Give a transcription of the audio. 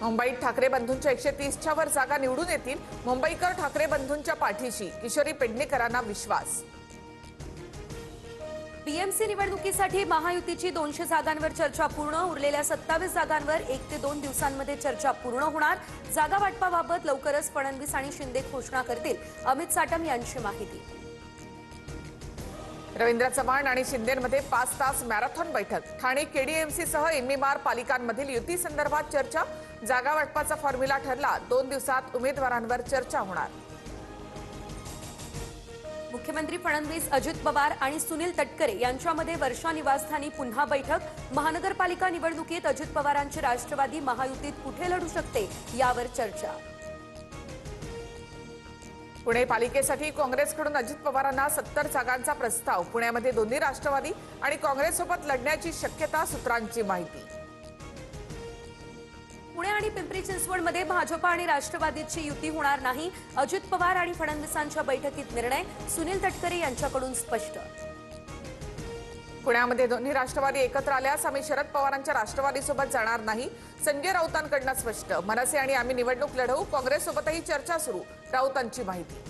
मुंबईत ठाकरे बंधूंच्या 130च्या वर जागा निवडून येतील. मुंबईकर ठाकरे बंधूंच्या पाठीशी, किशोरी पेडणेकरांना विश्वास. बीएमसी निवडणुकीसाठी महायुतीची 200 जागांवर चर्चा पूर्ण. उरलेल्या 27 जागांवर 1 ते 2 दिवसांमध्ये चर्चा पूर्ण होणार. जागा वाटपाबाबत लवकरच फडणवीस आणि शिंदे घोषणा करतील, अमित साटम यांची माहिती. रवींद्र चव्हाण आणि शिंदेमध्ये 5 तास मॅरेथॉन बैठक. ठाणे केडीएमसीसह एमएमआर पालिकांमधील युती संदर्भात चर्चा. जागा वाटपाचा फॉर्म्युला ठरला. 2 दिवसात उमेदवारांवर चर्चा होणार. मुख्यमंत्री फडणवीस, अजित पवार आणि सुनील तटकरे यांच्यामध्ये वर्षा निवासस्थानी पुन्हा बैठक. महानगरपालिका निवडणुकीत अजित पवारांची राष्ट्रवादी महायुतीत कुठे लढू शकते यावर चर्चा. पुणे पालिकेसाठी काँग्रेसकडून अजित पवारांना 70 जागांचा प्रस्ताव. पुण्यामध्ये दोन्ही राष्ट्रवादी आणि काँग्रेससोबत लढण्याची शक्यता, सूत्रांची माहिती. पुणे आणि पिंपरी चिंचवडमध्ये भाजपा आणि राष्ट्रवादीची युती होणार नाही. अजित पवार आणि फडणवीसांच्या बैठकीत निर्णय, सुनील तटकरे यांच्याकडून स्पष्ट. पुण्यामध्ये दोन्ही राष्ट्रवादी एकत्र आल्यास आम्ही शरद पवारांच्या राष्ट्रवादीसोबत जाणार नाही. संजय राऊतांकडून स्पष्ट. मनसे आणि आम्ही निवडणूक लढवू. काँग्रेससोबतही चर्चा सुरू, राऊतांची माहिती.